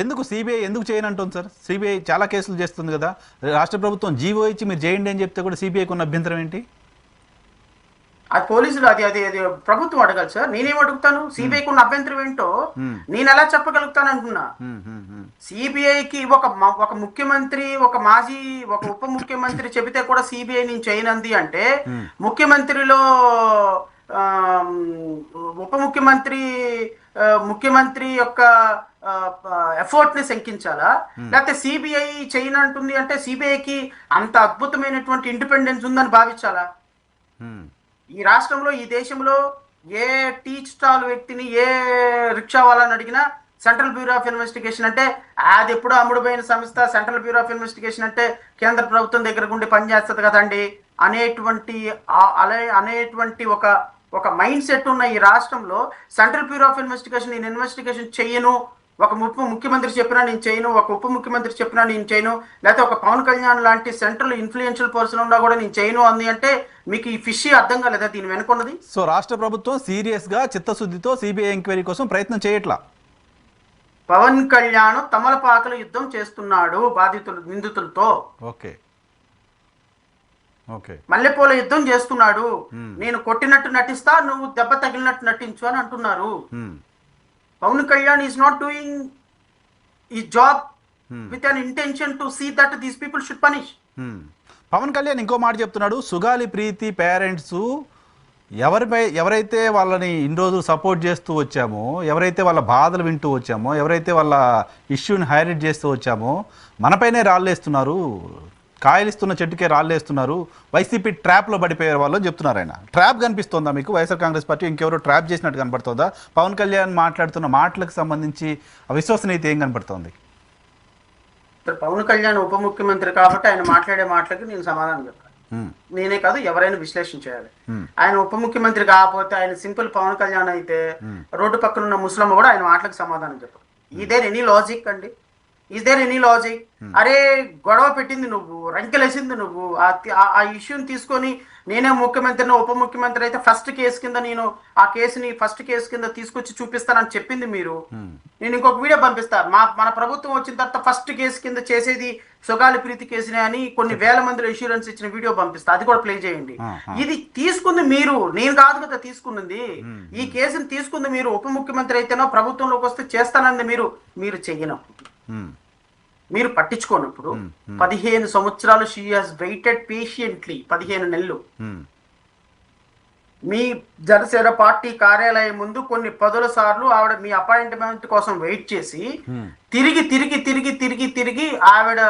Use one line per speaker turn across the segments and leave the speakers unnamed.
ఎందుకు సిబిఐ ఎందుకు చేయనంటుంది sir? CBI చాలా కేసులు చేస్తుంది కదా. రాష్ట్ర ప్రభుత్వం జీవో ఇచ్చి మీరు చేయండి అని చెప్తే కూడా సిబిఐకి ఉన్న అభ్యంతరం ఏంటి?
అది పోలీసులు అది అది అది ప్రభుత్వం అడగాలి సార్. నేనేం అడుగుతాను? సిబిఐకి ఉన్న అభ్యంతరం ఏంటో నేను ఎలా చెప్పగలుగుతాను అంటున్నా. సిబిఐకి ఒక ముఖ్యమంత్రి, ఒక మాజీ, ఒక ఉప ముఖ్యమంత్రి చెబితే కూడా సిబిఐ నేను చేయనంది అంటే ముఖ్యమంత్రిలో ఉప ముఖ్యమంత్రి యొక్క ఎఫర్ట్ ని శంకించాలా? లేకపోతే సిబిఐ చేయనంటుంది అంటే సిబిఐకి అంత అద్భుతమైనటువంటి ఇండిపెండెన్స్ ఉందని భావించాలా? ఈ రాష్ట్రంలో, ఈ దేశంలో ఏ టీ స్టాల్ వ్యక్తిని, ఏ రిక్షా వాళ్ళని అడిగినా సెంట్రల్ బ్యూరో ఆఫ్ ఇన్వెస్టిగేషన్ అంటే అది ఎప్పుడో అమ్ముడుపోయిన సంస్థ, సెంట్రల్ బ్యూరో ఆఫ్ ఇన్వెస్టిగేషన్ అంటే కేంద్ర ప్రభుత్వం దగ్గర ఉండి పనిచేస్తుంది కదండి అనేటువంటి ఒక మైండ్ సెట్ ఉన్న ఈ రాష్ట్రంలో సెంట్రల్ బ్యూరో ఆఫ్ ఇన్వెస్టిగేషన్ నేను ఇన్వెస్టిగేషన్ చెయ్యను, ఒక ముఖ్యమంత్రి చెప్పినా నేను చేయను, ఒక ఉప ముఖ్యమంత్రి చెప్పినా నేను చేయను, లేకపోతే ఒక పవన్ కళ్యాణ్ లాంటి సెంట్రల్ ఇన్ఫ్లుయెన్షియల్ పర్సన్ ఉన్నా కూడా నేను చేయను అంది అంటే మీకు ఈ ఫిష్ అర్థం కాలేదా దీని వెనుకున్నది?
సో రాష్ట్ర ప్రభుత్వం సీరియస్ గా చిత్తశుద్ధితో సిబిఐ ఎంక్వైరీ కోసం ప్రయత్నం చేయట్లా.
పవన్ కళ్యాణ్ తమలపాకుల యుద్ధం చేస్తున్నాడు నిందితులతో.
ఓకే ఓకే,
మల్లెపూల యుద్ధం చేస్తున్నాడు. నేను కొట్టినట్టు నటిస్తా, నువ్వు దెబ్బ తగిలినట్టు నటించు అని అంటున్నారు. Pavan Kalyan is not doing ఈ job with an intention to see that these people should punish.
Pavan Kalyan ఇంకో మాట చెప్తున్నాడు, సుగాలి ప్రీతి పేరెంట్స్ ఎవరైతే వాళ్ళని ఇన్ని రోజులు సపోర్ట్ చేస్తూ వచ్చామో, ఎవరైతే వాళ్ళ బాధలు వింటూ వచ్చామో, ఎవరైతే వాళ్ళ ఇష్యూని హైలైట్ చేస్తూ వచ్చామో మనపైనే రాళ్ళేస్తున్నారు, కాయలిస్తున్న చెట్టుకే రాళ్ళేస్తున్నారు, వైసీపీ ట్రాప్లో పడిపోయారు వాళ్ళు అని చెప్తున్నారు. ఆయన ట్రాప్ కనిపిస్తోందా మీకు? వైఎస్ఆర్ కాంగ్రెస్ పార్టీ ఇంకెవరో ట్రాప్ చేసినట్టు కనపడుతుందా? పవన్ కళ్యాణ్ మాట్లాడుతున్న మాటలకు సంబంధించి విశ్వసనీయత ఏం కనపడుతోంది?
పవన్ కళ్యాణ్ ఉప ముఖ్యమంత్రి కాబట్టి ఆయన మాట్లాడే మాటలకి నేను సమాధానం చెప్పాను. నేనే కాదు, ఎవరైనా విశ్లేషణ చేయాలి. ఆయన ఉప ముఖ్యమంత్రి కాకపోతే, ఆయన సింపుల్ పవన్ కళ్యాణ్ అయితే రోడ్డు పక్కన ఉన్న ముస్లిం కూడా ఆయన మాటలకు సమాధానం చెప్పారు. ఇదే ఎనీ లాజిక్ అండి? Is there any logic? అరే గొడవ పెట్టింది నువ్వు, రంకెలేసింది నువ్వు, ఆ ఇష్యూని తీసుకొని నేనే ముఖ్యమంత్రిని, ఉప ముఖ్యమంత్రి అయితే ఫస్ట్ కేసు కింద నేను ఆ కేసుని ఫస్ట్ కేసు కింద తీసుకొచ్చి చూపిస్తానని చెప్పింది మీరు. నేను ఇంకొక వీడియో పంపిస్తాను. మన ప్రభుత్వం వచ్చిన తర్వాత ఫస్ట్ కేసు కింద చేసేది సుగాలి ప్రీతి కేసునే అని కొన్ని వేల మందిలో ఇన్సూరెన్స్ ఇచ్చిన వీడియో పంపిస్తా, అది కూడా ప్లే చేయండి. ఇది తీసుకుంది మీరు, నేను కాదు కదా తీసుకున్నది. ఈ కేసుని తీసుకుంది మీరు. ఉప ముఖ్యమంత్రి అయితేనో ప్రభుత్వంలోకి వస్తే చేస్తానంది మీరు చెయ్యను, మీరు పట్టించుకోనప్పుడు 15 సంవత్సరాలు షీ హాస్ వెయిటెడ్ పేషియంట్లీ, 15 నెలలు మీ జనసేన పార్టీ కార్యాలయం ముందు కొన్ని పదుల సార్లు ఆవిడ మీ అపాయింట్మెంట్ కోసం వెయిట్ చేసి తిరిగి ఆవిడ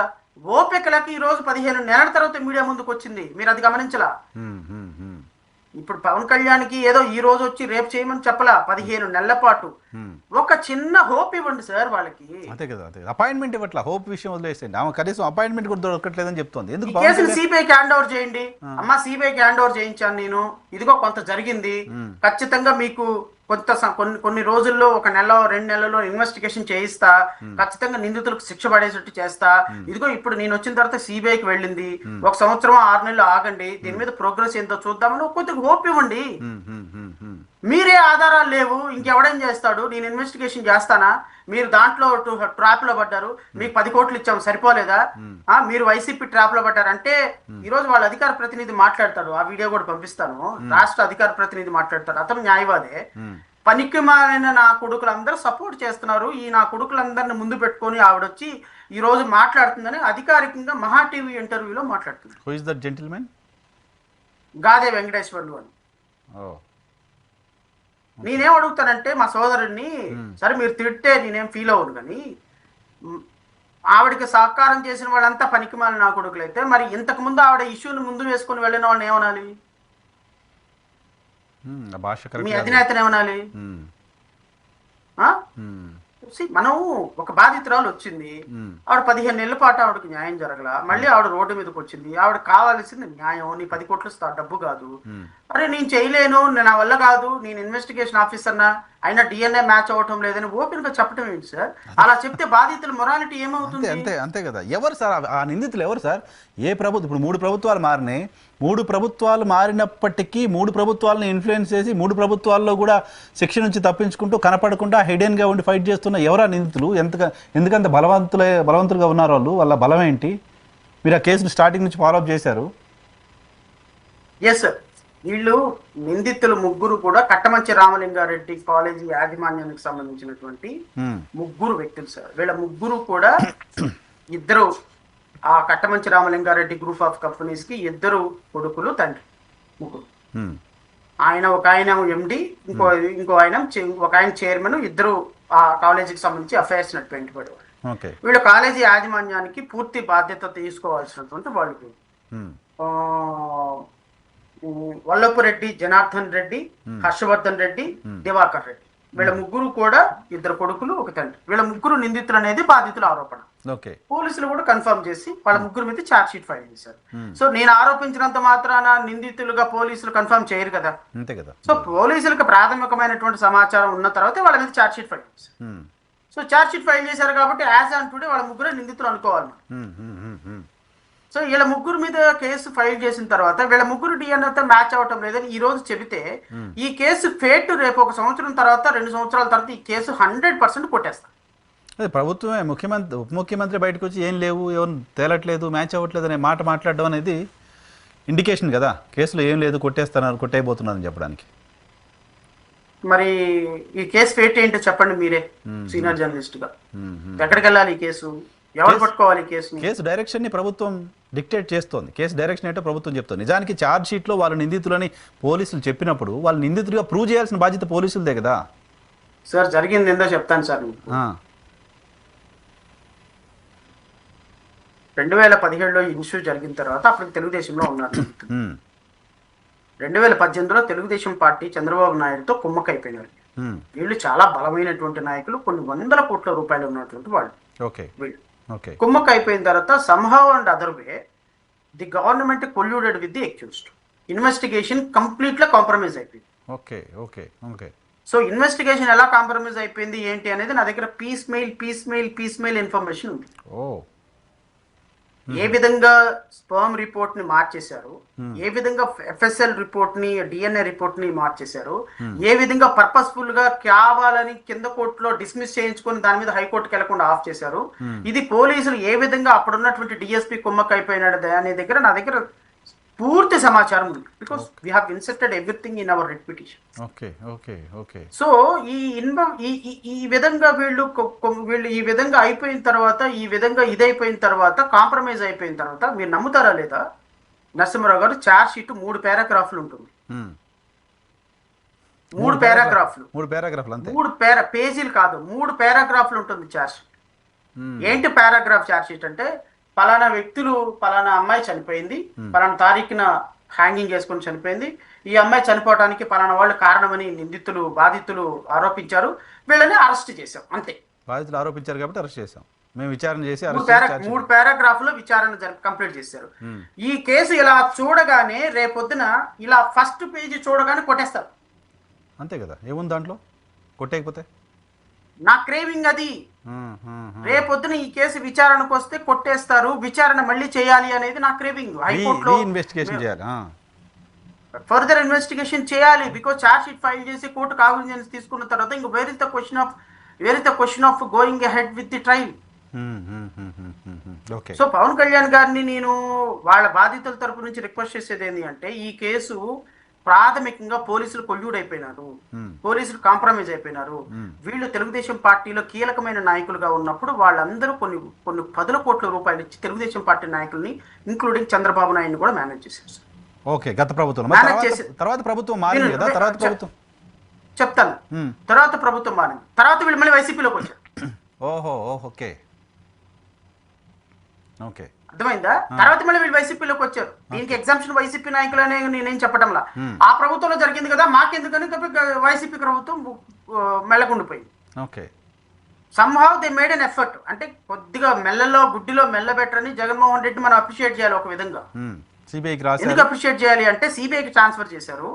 ఓపికలకి ఈ రోజు 15 నెలల తర్వాత మీడియా ముందుకు వచ్చింది. మీరు అది గమనించలా? ఇప్పుడు పవన్ కళ్యాణ్కి ఏదో ఈ రోజు వచ్చి రేపు చేయమని చెప్పలా, 15 నెలల పాటు ఒక చిన్న హోప్ ఇవ్వండి సార్ వాళ్ళకి.
అంతే కదా, అదే అపాయింట్మెంట్ ఇవ్వట్లా, హోప్ విషయం వదిలేసేయండి. ఆమె కనీసం అపాయింట్మెంట్ కూడా దొరకట్లేదని చెప్తోంది. ఎందుకు
కేసులు సిబిఐకి హ్యాండ్ ఓవర్ చేయండి. అమ్మా సిబిఐకి హ్యాండ్ ఓవర్ చేయించాను నేను, ఇదిగో కొంత జరిగింది, ఖచ్చితంగా మీకు కొన్ని రోజుల్లో, 1 నెల 2 నెలల్లో ఇన్వెస్టిగేషన్ చేయిస్తా, ఖచ్చితంగా నిందితులకు శిక్ష పడేటట్టు చేస్తా. ఇదిగో ఇప్పుడు నేను వచ్చిన తర్వాత సిబిఐకి వెళ్ళింది, 1 సంవత్సరం 6 నెలలు ఆగండి, దీని మీద ప్రోగ్రెస్ ఏందో చూద్దామని కొద్దిగా హోప్ ఇవ్వండి. మీరే ఆధారాలు లేవు, ఇంకెవడేం చేస్తాడు? నేను ఇన్వెస్టిగేషన్ చేస్తానా? మీరు దాంట్లో ట్రాప్ లో పడ్డారు, మీకు 10 కోట్లు ఇచ్చాము సరిపోలేదా? మీరు వైసీపీ ట్రాప్ లో పడ్డారు అంటే ఈ రోజు వాళ్ళ అధికార ప్రతినిధి మాట్లాడతాడు, ఆ వీడియో కూడా పంపిస్తాను. రాష్ట్ర అధికార ప్రతినిధి మాట్లాడతాడు, అతను న్యాయవాదే. పనికిమాలిన నా కొడుకులందరూ సపోర్ట్ చేస్తున్నారు, ఈ నా కొడుకులందరిని ముందు పెట్టుకొని ఆవిడొచ్చి ఈ రోజు మాట్లాడుతుందని అధికారికంగా మహా టీవీ ఇంటర్వ్యూలో మాట్లాడుతుంది.
Who is that gentlemen?
Gade Venkateswarlu అని. నేనేం అడుగుతానంటే మా సోదరుడిని, సరే మీరు తిడితే నేనేం ఫీల్ అవ్వను, కానీ ఆవిడకి సహకారం చేసిన వాళ్ళంతా పనికిమాలిన నా కొడుకులైతే మరి ఇంతకు ముందు ఆవిడ ఇష్యూని ముందు వేసుకుని వెళ్ళిన వాళ్ళని ఏమనాలి? మీ అధినేతను ఏమనాలి? మనం ఒక బాధితురాలు వచ్చింది, ఆవిడ 15 నెలల పాటు ఆవిడకి న్యాయం జరగల, మళ్ళీ ఆవిడ రోడ్డు మీదకి వచ్చింది, ఆవిడ కావాల్సింది న్యాయం, నీ 10 కోట్లు డబ్బు కాదు. అరే నేను చేయలేను, నా వల్ల కాదు, నేను ఇన్వెస్టిగేషన్ ఆఫీసర్నా, అయినా డిఎన్ఏ మ్యాచ్ అవ్వటం లేదని ఓపెన్ గా చెప్పడం ఏంటి సార్? అలా చెప్తే బాధితుల మొరాలిటీ ఏమవుతుంది?
అంతే కదా. ఎవరు సార్ ఆ నిందితులు? ఎవరు సార్? ఏ ప్రభుత్వం? ఇప్పుడు 3 ప్రభుత్వాలు మారినాయి. 3 ప్రభుత్వాలు మారినప్పటికీ 3 ప్రభుత్వాలను ఇన్ఫ్లుయెన్స్ చేసి 3 ప్రభుత్వాల్లో కూడా శిక్ష నుంచి తప్పించుకుంటూ కనపడకుండా హైడెన్ గా ఉండి ఫైట్ చేస్తున్న ఎవరా నిందితులు? ఎందుకంత బలవంతులుగా ఉన్నారు వాళ్ళు? వాళ్ళ బలం ఏంటి? మీరు ఆ కేసును స్టార్టింగ్ నుంచి ఫాలోఅప్ చేశారు.
Yes sir. వీళ్ళు నిందితులు ముగ్గురు కూడా కట్టమంచి రామలింగారెడ్డి కాలేజీ యాజమాన్యానికి సంబంధించినటువంటి ముగ్గురు వ్యక్తులు సార్. వీళ్ళ ముగ్గురు కూడా ఇద్దరు ఆ Kattamanchi Ramalingareddy group of companies కి ఇద్దరు కొడుకులు, తండ్రి, ముగ్గురు. ఒక ఆయన ఎండి, ఇంకో ఆయన ఒక ఆయన చైర్మన్, ఇద్దరు ఆ కాలేజీకి సంబంధించి అఫైర్స్ నడిపేంటి పడేవాళ్ళు. వీళ్ళ కాలేజీ యాజమాన్యానికి పూర్తి బాధ్యత తీసుకోవాల్సినటువంటి వాళ్ళు వల్లపు రెడ్డి, జనార్దన్ రెడ్డి, హర్షవర్ధన్ రెడ్డి, దివాకర్ రెడ్డి. వీళ్ళ ముగ్గురు కూడా ఇద్దరు కొడుకులు, ఒక తండ్రి. వీళ్ళ ముగ్గురు నిందితులు అనేది బాధితుల ఆరోపణ. పోలీసులు కూడా కన్ఫర్మ్ చేసి వాళ్ళ ముగ్గురు మీద ఛార్జ్ షీట్ ఫైల్ చేశారు. సో నేను ఆరోపించినంత మాత్రాన నిందితులుగా పోలీసులు కన్ఫర్మ్ చేయరు కదా. సో పోలీసులకు ప్రాథమికమైనటువంటి సమాచారం ఉన్న తర్వాత వాళ్ళ మీద ఛార్జ్ షీట్ ఫైల్ చేశారు. సో ఛార్జ్ షీట్ ఫైల్ చేశారు కాబట్టి యాజ్ ఆన్ టుడే వాళ్ళ ముగ్గురు నిందితులు అనుకోవాలి. సో వీళ్ళ ముగ్గురు మీద కేసు ఫైల్ చేసిన తర్వాత వీళ్ళ ముగ్గురు డిఎన్ఏతో మ్యాచ్ అవ్వటం లేదని ఈ రోజు చెబితే ఈ కేసు ఫేట్ రేపు 1 సంవత్సరం తర్వాత 2 సంవత్సరాల తర్వాత ఈ కేసు 100% కొట్టేస్తారు.
అదే ప్రభుత్వమే, ఉప ముఖ్యమంత్రి బయటకు వచ్చి ఏం లేవు, ఎవరు తేలట్లేదు, మ్యాచ్ అవ్వట్లేదు అనే మాట మాట్లాడడం అనేది ఇండికేషన్ కదా, కేసులో ఏం లేదు, కొట్టేయబోతున్నారని చెప్పడానికి.
మరి ఈ కేసు ఫేట్ ఏంటో చెప్పండి మీరే, సీనియర్ జర్నలిస్ట్ గా. ఎక్కడికి వెళ్ళాలి ఈ కేసు? ఎవరు పట్టుకోవాలి కేసు
డైరెక్షన్ ని ప్రభుత్వం డిక్టేట్ చేస్తోంది. కేసు డైరెక్షన్ ఏంటో ప్రభుత్వం చెప్తుంది. నిజానికి ఛార్జ్ షీట్ లో వాళ్ళు నిందితులని పోలీసులు చెప్పినప్పుడు వాళ్ళు నిందితులుగా ప్రూవ్ చేయాల్సిన బాధ్యత పోలీసులదే కదా
సార్. జరిగింది ఏందో చెప్తాను సార్. 2017లో ఇష్యూ జరిగిన తర్వాత అప్పుడు తెలుగుదేశంలో ఉన్నారు. 2018లో తెలుగుదేశం పార్టీ చంద్రబాబు నాయుడుతో కుమ్మక్కైపోయినారు. వీళ్ళు చాలా బలమైనటువంటి నాయకులు, కొన్ని 100 కోట్ల రూపాయలు ఉన్నటువంటి వాళ్ళు. వీళ్ళు కుమ్మక్క అయిపోయిన తర్వాత somehow and other way the government colluded with the accused. Investigation complete గా కాంప్రమైజ్ అయిపోయింది. సో ఇన్వెస్టిగేషన్ ఎలా కాంప్రమైజ్ అయిపోయింది ఏంటి అనేది నా దగ్గర పీస్ మెయిల్ ఇన్ఫర్మేషన్ ఉంది. ఏ విధంగా స్పర్మ్ రిపోర్ట్ ని మార్చేశారు, ఏ విధంగా FSL రిపోర్ట్ ని, DNA రిపోర్ట్ ని మార్చేశారు, ఏ విధంగా పర్పస్ఫుల్ గా కావాలని కింద కోర్టులో డిస్మిస్ చేయించుకొని దాని మీద హైకోర్టుకి వెళ్లకుండా ఆఫ్ చేశారు. ఇది పోలీసులు ఏ విధంగా అప్పుడున్నటువంటి DSP కుమ్మక్క అయిపోయినాడు అనే దగ్గర నా దగ్గర పూర్తి సమాచారం ఉంది. Because we have inserted everything in our writ petition. So ఈ విధంగా వీళ్ళు ఈ విధంగా అయిపోయిన తర్వాత, ఈ విధంగా ఇదైపోయిన తర్వాత, కాంప్రమైజ్ అయిపోయిన తర్వాత, మీరు నమ్ముతారా లేదా నరసింహారావు గారు, ఛార్జ్ షీట్ 3 పారాగ్రాఫ్లు ఉంటుంది. 3 పేజీలు కాదు, 3 పారాగ్రాఫ్లు ఉంటుంది ఛార్జ్ షీట్. ఏంటి పారాగ్రాఫ్ ఛార్జ్ షీట్ అంటే, పలానా వ్యక్తులు, పలానా అమ్మాయి చనిపోయింది, పలానా తారీఖున హ్యాంగింగ్ చేసుకుని చనిపోయింది, ఈ అమ్మాయి చనిపోవడానికి పలానా వాళ్ళు కారణమని బాధితులు ఆరోపించారు, వీళ్ళని అరెస్ట్ చేశాం, అంతే.
బాధితులు ఆరోపించారు కాబట్టి అరెస్ట్ చేశాం, మేము విచారణ చేసి
3 పారాగ్రాఫ్లో విచారణ కంప్లీట్ చేశారు. ఈ కేసు ఇలా చూడగానే రేపొద్దున ఇలా ఫస్ట్ పేజీ చూడగానే కొట్టేస్తారు,
అంతే కదా. ఏముంది దాంట్లో? కొట్టేయకపోతే
నా క్రేవింగ్ అది. రేపొద్దున ఈ కేసు విచారణకు వస్తే కొట్టేస్తారు, విచారణ మళ్ళీ చేయాలి అనేది నా క్రేవింగ్. హైకోర్టులో ఫర్దర్ ఇన్వెస్టిగేషన్ చేయాలి. బికాస్ ఛార్జ్ షీట్ ఫైల్ చేసి కోర్టు కాగ్నిజెన్స్ తీసుకున్న తర్వాత ఇంకా where is the question of going ahead with the trial. So Pawan Kalyan గారిని నేను వాళ్ళ బాధితుల తరపు నుంచి రిక్వెస్ట్ చేసేది ఏంటి అంటే, ఈ కేసు ప్రాథమికంగా పోలీసులు కొల్యూడ్ అయిపోయినారు, పోలీసులు కాంప్రమైజ్ అయిపోయినారు. వీళ్ళు తెలుగుదేశం పార్టీలో కీలకమైన నాయకులుగా ఉన్నప్పుడు వాళ్ళందరూ కొన్ని 10 కోట్ల రూపాయలు ఇచ్చి తెలుగుదేశం పార్టీ నాయకుల్ని ఇంక్లూడింగ్ చంద్రబాబు నాయుడు కూడా మేనేజ్ చేశారు.
గత ప్రభుత్వం తర్వాత ప్రభుత్వం మారింది కదా, తర్వాత ప్రభుత్వం
చెప్తాను. తర్వాత ప్రభుత్వం మారింది, తర్వాత వీళ్ళు మళ్ళీ వైసీపీలోకి వచ్చారు. అర్థమైందా? తర్వాత మళ్ళీ వీళ్ళు వైసీపీలోకి వచ్చారు. దీనికి ఎగ్జామ్షన్ వైసీపీ నాయకులనే నేనేం చెప్పడంలా. ఆ ప్రభుత్వంలో జరిగింది కదా, మాకెందుకని వైసీపీ ప్రభుత్వం మెల్లకుండిపోయింది. somehow they made an effort. అంటే కొద్దిగా గుడ్డిలో మెల్లబెట్టరని జగన్మోహన్ రెడ్డి మనం అప్రిషియేట్ చేయాలి ఒక విధంగా. ఎందుకు అప్రిషియేట్ చేయాలి అంటే, సిబిఐకి ట్రాన్స్ఫర్ చేశారు.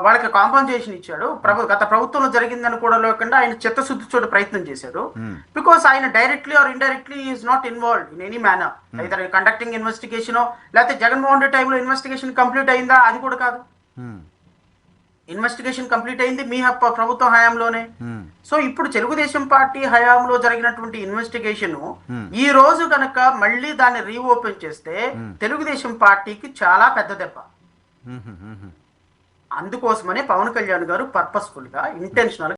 వాళ్ళకి కాంపన్సేషన్ ఇచ్చాడు. గత ప్రభుత్వంలో జరిగిందని కూడా లేకుండా ఆయన చిత్తశుద్ధి చూడ ప్రయత్నం చేశాడు. బికాస్ ఆయన directly or indirectly is not involved in any manner, either conducting investigation, లేకపోతే జగన్మోహన్ రెడ్డి టైంలో ఇన్వెస్టిగేషన్ కంప్లీట్ అయిందా, అది కూడా కాదు. ఇన్వెస్టిగేషన్ కంప్లీట్ అయింది మీ ప్రభుత్వ హయాంలోనే. సో ఇప్పుడు తెలుగుదేశం పార్టీ హయాంలో జరిగినటువంటి ఇన్వెస్టిగేషన్ ఈ రోజు కనుక మళ్ళీ దాన్ని రీఓపెన్ చేస్తే తెలుగుదేశం పార్టీకి చాలా పెద్ద దెబ్బ. అందుకోసమనే పవన్ కళ్యాణ్ గారు పర్పస్ఫుల్ గా ఇంటెన్షనల్